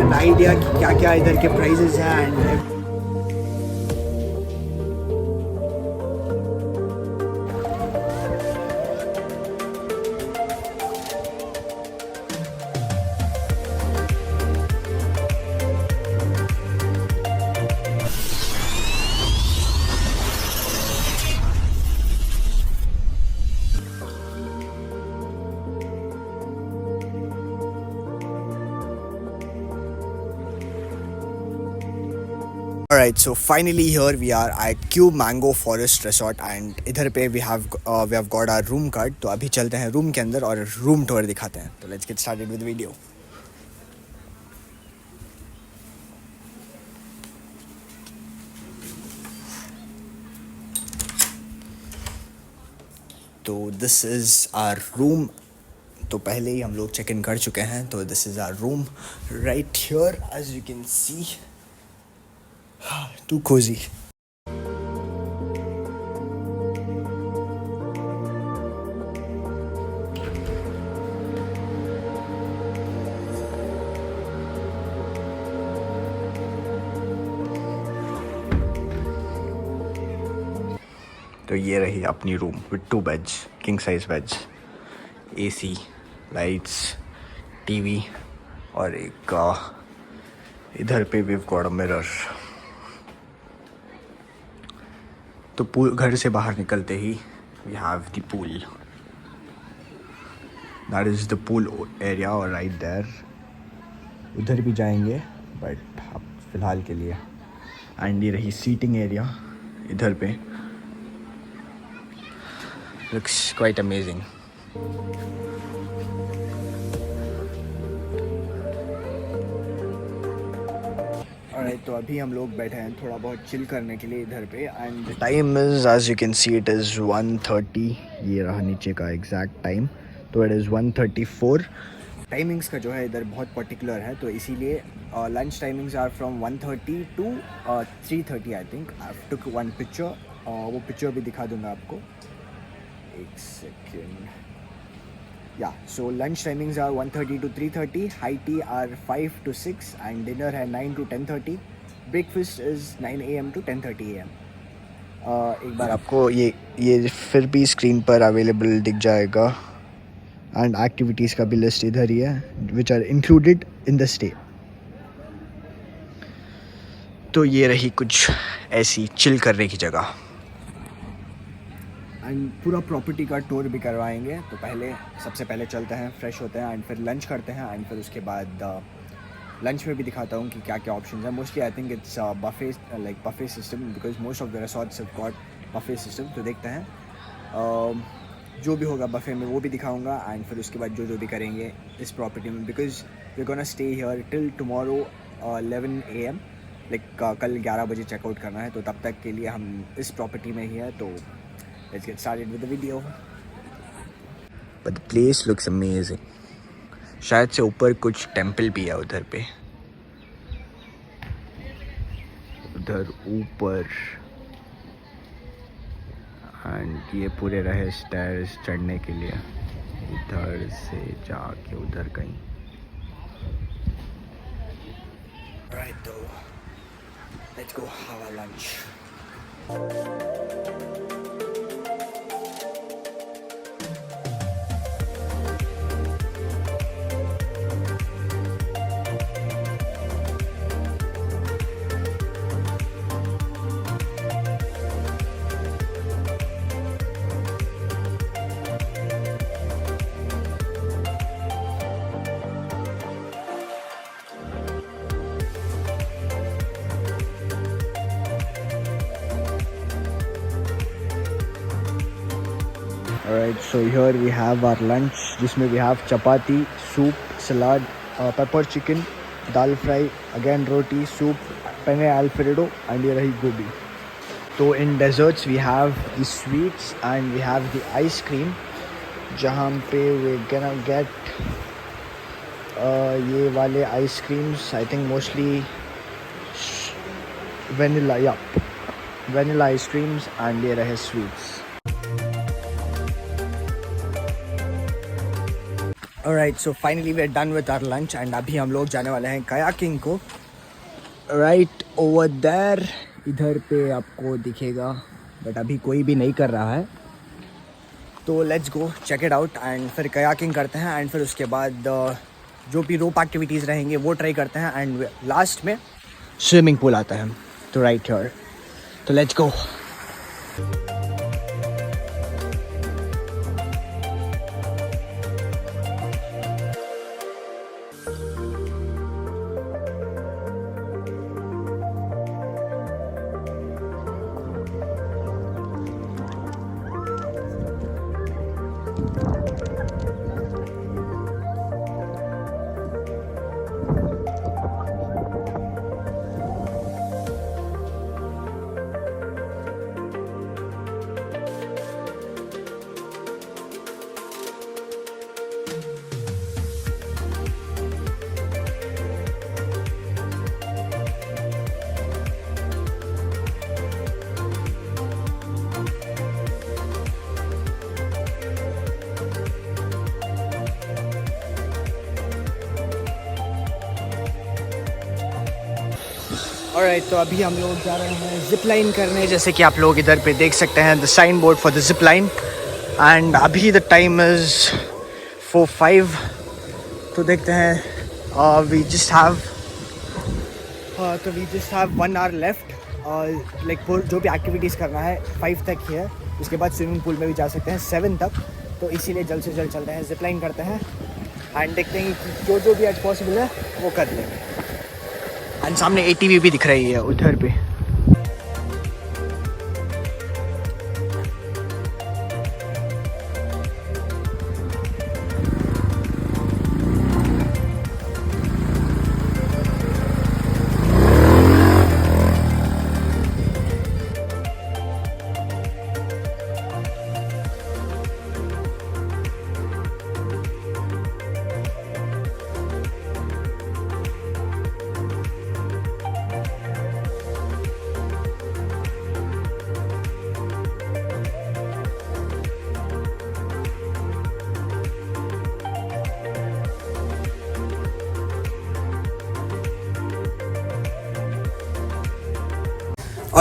An idea कि क्या क्या इधर के प्राइजेस हैं and Alright, so finally here we are at Cube Mango Forest Resort and इधर पे we have got our room card. तो अभी चलते हैं रूम के अंदर और रूम टूर दिखाते हैं. तो let's get started with the video. तो this is our room. तो पहले ही हम लोग चेक इन कर चुके हैं. तो this is our room right here as you can see. Too cozy. तो ये रही अपनी room with 2 beds, king size beds, AC, lights, TV और एक इधर पे we have got a mirror. तो पूल घर से बाहर निकलते ही we have the pool. That is the pool area और राइट देयर. उधर भी जाएंगे बट अब फ़िलहाल के लिए. एंड ये रही सीटिंग एरिया इधर पे. Looks quite amazing. Alright, तो अभी हम लोग बैठे हैं थोड़ा बहुत चिल करने के लिए इधर पे. And time is as you can see it is 1:30. ये रहा नीचे का एग्जैक्ट टाइम. तो इट इज़ 1:34. टाइमिंग्स का जो है इधर बहुत पर्टिकुलर है. तो इसीलिए lunch timings are from 1:30 to 3:30 I think. I took one picture. वो पिक्चर भी दिखा दूंगा आपको. एक second. Yeah, so lunch timings are 1:30 to 3:30, high tea are 5 to 6 and dinner है 9 to 10:30. Breakfast is 9 AM to 10:30 AM. एक बार आपको ये फिर भी स्क्रीन पर अवेलेबल दिख जाएगा. एंड एक्टिविटीज़ का भी लिस्ट इधर ही है which are included in the stay. तो ये रही कुछ ऐसी चिल करने की जगह. एंड पूरा प्रॉपर्टी का टूर भी करवाएंगे. तो सबसे पहले चलते हैं, फ्रेश होते हैं एंड फिर लंच करते हैं. एंड फिर उसके बाद लंच में भी दिखाता हूँ कि क्या क्या ऑप्शंस हैं. Mostly I think it's buffet system because most of the resorts have got buffet system. तो देखते हैं जो भी होगा बफे में वो भी दिखाऊंगा. एंड फिर उसके बाद जो भी करेंगे इस प्रॉपर्टी में because we gonna stay here till tomorrow 11 AM. कल 11 बजे चेकआउट करना है. तो तब तक के लिए हम इस प्रॉपर्टी में ही है. तो let's get started with the video. But the place looks amazing. शायद से ऊपर कुछ टेंपल भी है उधर पे. उधर ऊपर. एंड ये पूरे रहे स्टेयर्स चढ़ने के लिए. इधर से जाके उधर कहीं. Right though. Let's go have a lunch. Alright, so here we have our lunch जिसमें we have chapati, soup, salad, pepper chicken, dal fry, again roti, soup, penne alfredo and ये रही गोभी. तो in desserts we have the sweets and we have the ice cream जहाँ पे we're gonna get ये वाले ice creams I think mostly vanilla ice creams and ये रहे sweets. Alright, so finally we are done with our lunch and अभी हम लोग जाने वाले हैं kayaking को. Right over there, इधर पे आपको दिखेगा, बट अभी कोई भी नहीं कर रहा है. तो let's go check it out and फिर kayaking करते हैं एंड फिर उसके बाद जो भी रोप एक्टिविटीज़ रहेंगे वो ट्राई करते हैं एंड लास्ट में स्विमिंग पूल आता है. तो राइट हियर, तो लेट्स गो. ऑलराइट, तो अभी हम लोग जा रहे हैं जिप लाइन करने, जैसे कि आप लोग इधर पे देख सकते हैं the sign board for the zip line. And अभी द टाइम इज़ 4:05. तो देखते हैं, we just have 1 hour left. Like जो भी एक्टिविटीज़ करना है 5 तक ही है. उसके बाद स्विमिंग पूल में भी जा सकते हैं 7 तक. तो इसीलिए जल्द से जल्द चलते हैं, जिप लाइन करते हैं एंड देखते हैं कि जो भी एज पॉसिबल है वो कर लेंगे. एंड सामने ATV भी दिख रही है उधर पे.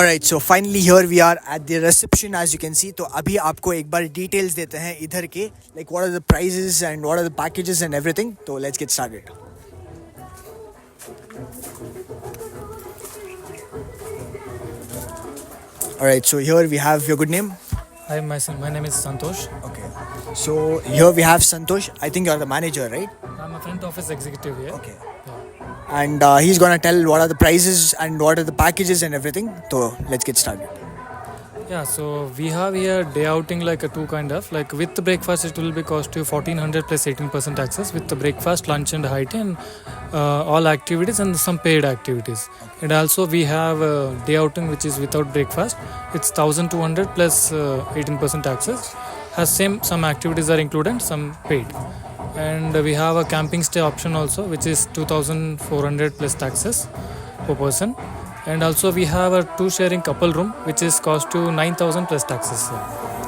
Alright, so finally here we are at the reception as you can see. तो अभी आपको एक बार details देते हैं इधर के, like what are the prices and what are the packages and everything. तो let's get started. Alright, so here we have your good name. Hi, my name is Santosh. Okay. So here we have Santosh. I think you're the manager, right? I'm a front office executive here. Okay. Yeah. And he's gonna tell what are the prices and what are the packages and everything. So let's get started. Yeah, so we have here day outing like a two kind of, like with the breakfast it will be cost you 1400 plus 18% taxes with the breakfast, lunch and high tea and all activities and some paid activities. Okay. And also we have day outing which is without breakfast. It's 1200 plus 18% taxes. Has some activities are included, some paid. And we have a camping stay option also which is 2400 plus taxes per person. And also we have a 2 sharing couple room which is cost to 9000 plus taxes.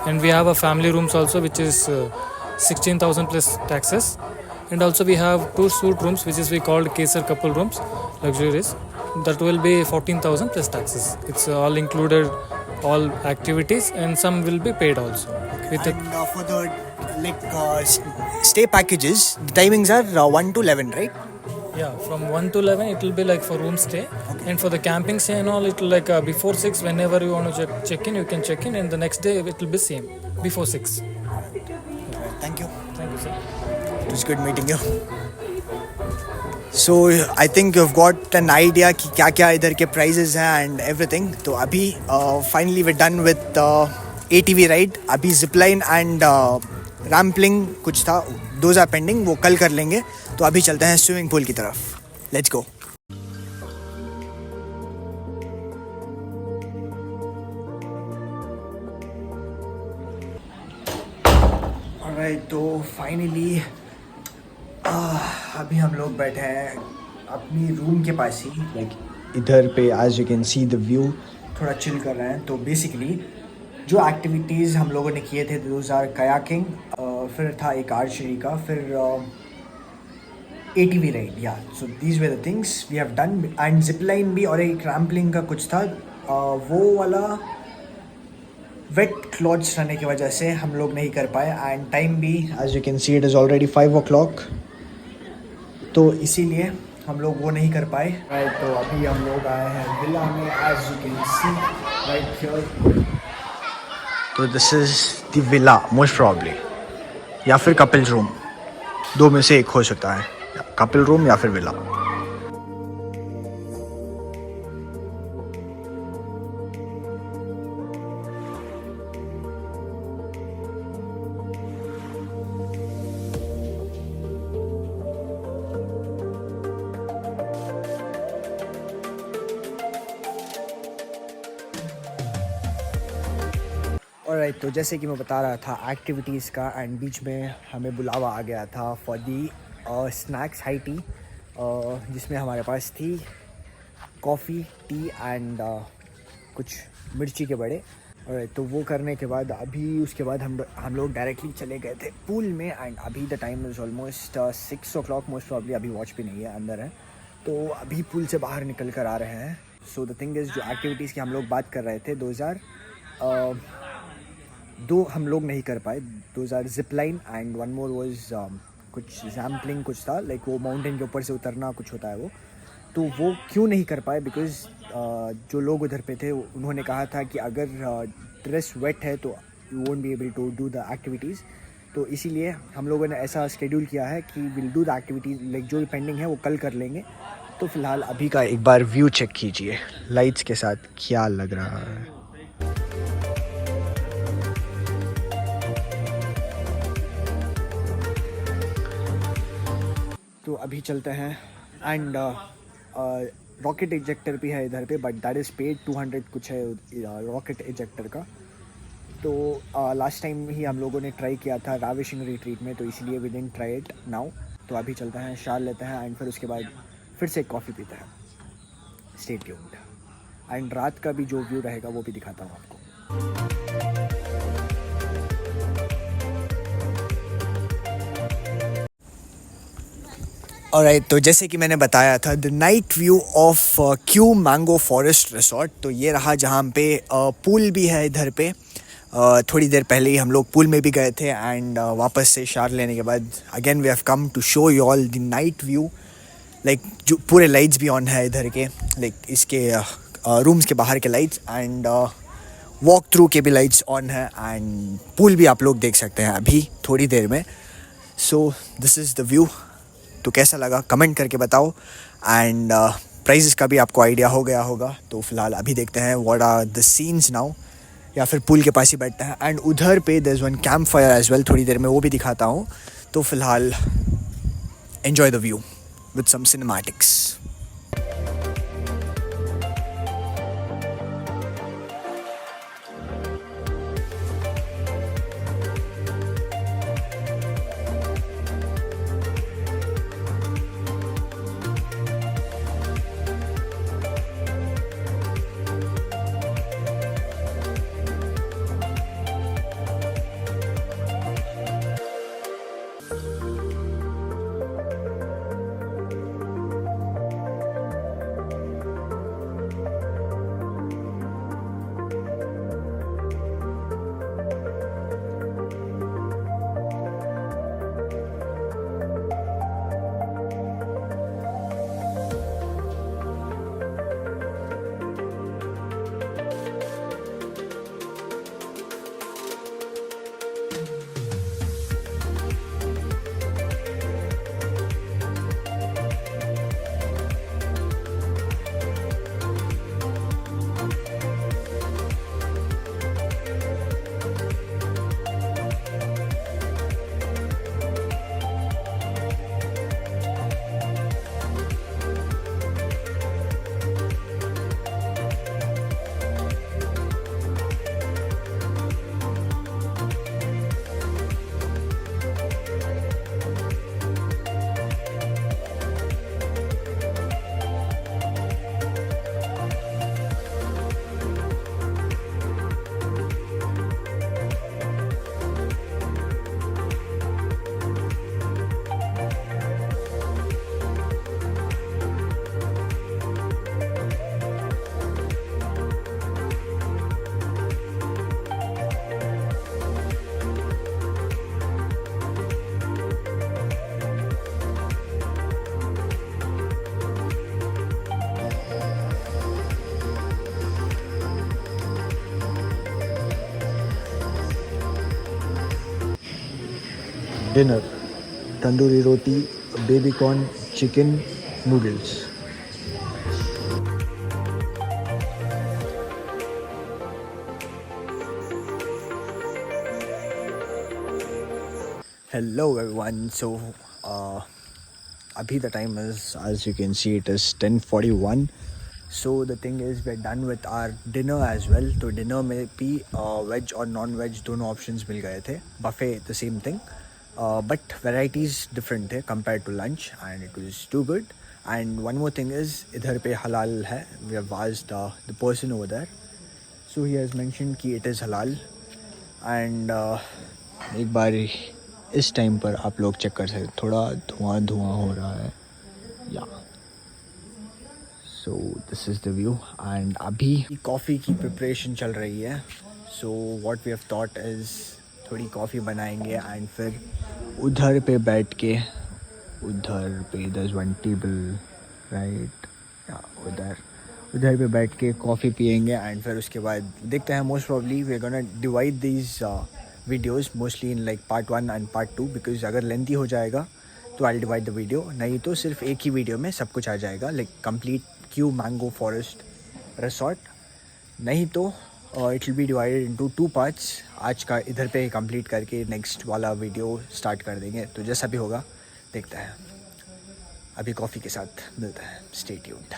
And we have a family rooms also which is 16000 plus taxes. And also we have 2 suite rooms which is we called Kesar couple rooms, luxurious. That will be 14,000 plus taxes. It's all included, all activities, and some will be paid also. Okay. And for the stay packages, the timings are 1 to 11, right? Yeah, from 1 to 11 it will be like for room stay. Okay. And for the camping stay and all, it will like before 6, whenever you want to check in, you can check in, and the next day it will be same before 6. Alright. Thank you. Thank you, sir. It was good meeting you. So I think you've got an idea कि क्या क्या इधर के prices हैं and everything. तो अभी finally we're done with ATV ride. अभी zipline and rampling कुछ था, those are pending, वो कल कर लेंगे. तो अभी चलते हैं स्विमिंग पूल की तरफ. Let's go. Alright, तो फाइनली अभी हम लोग बैठे हैं अपनी रूम के पास ही, लाइक इधर पे as you can see the view, थोड़ा चिल कर रहे हैं. तो बेसिकली जो एक्टिविटीज़ हम लोगों ने किए थे दोज आर कयाकिंग, फिर था एक आर्चरी का, फिर ATV राइड, या so these were the things we have done. And zip line भी और एक रैम्पलिंग का कुछ था. वो वाला वेट क्लॉथ्स रहने की वजह से हम लोग नहीं कर पाए. एंड टाइम भी as you can see it is already 5 o'clock, तो इसीलिए हम लोग वो नहीं कर पाए. राइट, तो अभी हम लोग आए हैं विला में, as you can see right here. तो this is the villa most probably, या फिर कपल रूम, दो में से एक हो सकता है, कपल रूम या फिर विला. ऑलराइट, तो जैसे कि मैं बता रहा था एक्टिविटीज़ का, एंड बीच में हमें बुलावा आ गया था for the snacks high tea, जिसमें हमारे पास थी कॉफ़ी, टी एंड कुछ मिर्ची के बड़े. और तो वो करने के बाद अभी उसके बाद हम लोग डायरेक्टली चले गए थे पूल में. एंड अभी the time is almost 6 o'clock, most probably अभी वॉच भी नहीं है, अंदर है. तो अभी पूल से बाहर निकल कर आ रहे हैं. सो द थिंग इज़, जो एक्टिविटीज़ की हम लोग बात कर रहे थे, 2 हम लोग नहीं कर पाए. 2000 zip line and one more was कुछ जैम्पलिंग कुछ था, लाइक वो माउंटेन के ऊपर से उतरना कुछ होता है वो. तो वो क्यों नहीं कर पाए, बिकॉज जो लोग उधर पे थे उन्होंने कहा था कि अगर ड्रेस वेट है तो you won't be able to do the activities. तो इसीलिए हम लोगों ने ऐसा शेड्यूल किया है कि will do the activities, like जो भी पेंडिंग है वो कल कर लेंगे. तो फिलहाल अभी का एक बार व्यू चेक कीजिए लाइट्स के साथ, क्या लग रहा है. तो अभी चलते हैं. एंड रॉकेट इजेक्टर भी है इधर पे, बट दैट इज़ पेड 200 कुछ है रॉकेट इजेक्टर का. तो लास्ट टाइम ही हम लोगों ने ट्राई किया था राविशिंग रिट्रीट में, तो इसलिए we didn't try it now. तो अभी चलते हैं, शार लेते हैं, एंड फिर उसके बाद फिर से कॉफ़ी पीते हैं. Stay tuned. एंड रात का भी जो व्यू रहेगा वो भी दिखाता हूँ आपको. ऑलराइट, तो जैसे कि मैंने बताया था, the night view of Q mango forest resort, तो ये रहा, जहाँ पे पूल भी है इधर पे. थोड़ी देर पहले ही हम लोग पूल में भी गए थे. एंड वापस से शार लेने के बाद again we have come to show you all the night view. Like जो पूरे लाइट्स भी ऑन है इधर के, लाइक इसके रूम्स के बाहर के लाइट्स, एंड वॉक थ्रू के भी लाइट्स ऑन है. एंड पूल भी आप लोग देख सकते हैं अभी थोड़ी देर में. सो दिस इज़ द व्यू. तो कैसा लगा कमेंट करके बताओ. एंड प्राइजेस का भी आपको आइडिया हो गया होगा. तो फिलहाल अभी देखते हैं what are the scenes now, या फिर पूल के पास ही बैठते हैं. एंड उधर पे there is one camp fire as well, थोड़ी देर में वो भी दिखाता हूँ. तो फिलहाल enjoy the view with some cinematics. Dinner tandoori roti, baby corn, chicken, noodles. Hello everyone. So abhi the time is, as you can see, it is 10:41. So the thing is we're done with our dinner as well. तो dinner में भी veg और non-veg दोनों options मिल गए थे. Buffet the same thing, but varieties different थे compared to lunch, and it was too good. And one more thing is इधर पे halal है. We have asked the person over there, so he has mentioned कि it is halal. And एक बार इस time पर आप लोग चेक कर सकते, थोड़ा धुआं हो रहा है या. So this is the view. And अभी कॉफ़ी की प्रिपरेशन चल रही है. So what we have thought is थोड़ी कॉफ़ी बनाएंगे एंड फिर उधर पे बैठ के, उधर पे there's one table राइट, या उधर पे बैठ के कॉफ़ी पियेंगे. एंड फिर उसके बाद देखते हैं, most probably we are gonna divide these videos mostly in like part 1 and part 2, because अगर लेंथी हो जाएगा तो आई डिवाइड द वीडियो, नहीं तो सिर्फ एक ही वीडियो में सब कुछ आ जाएगा, like complete Q mango forest resort. नहीं तो it will be divided into 2 parts. आज का इधर पे कंप्लीट करके नेक्स्ट वाला वीडियो स्टार्ट कर देंगे. तो जैसा भी होगा देखते हैं. अभी कॉफ़ी के साथ मिलता है. Stay tuned.